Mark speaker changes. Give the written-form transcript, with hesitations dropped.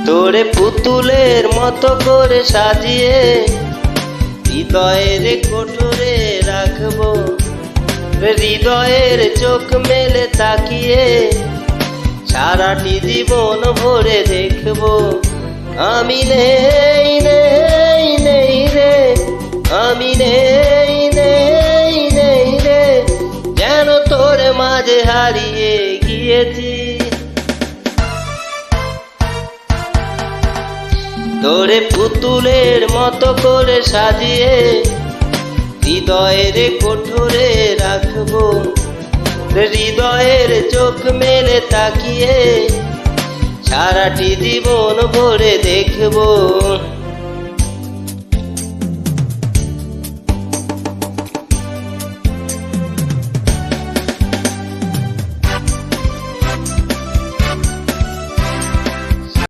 Speaker 1: তোরে পুতুলের মতো করে সাজিয়ে হৃদয়ের কোটরে রাখবো, হৃদয়ের চোখ মেলে তাকিয়ে সারাটি জীবন ভরে দেখবো। আমি নেই নেই নেই রে, আমি নেই নেই নেই রে, যেন তোর মাঝে হারিয়ে গিয়েছি। তোরে পুতুলের মতো করে সাজিয়ে হৃদয়ের কোঠরে রাখবো, হৃদয়ের চোখ মেলে তাকিয়ে সারাটি জীবন ভরে দেখবো।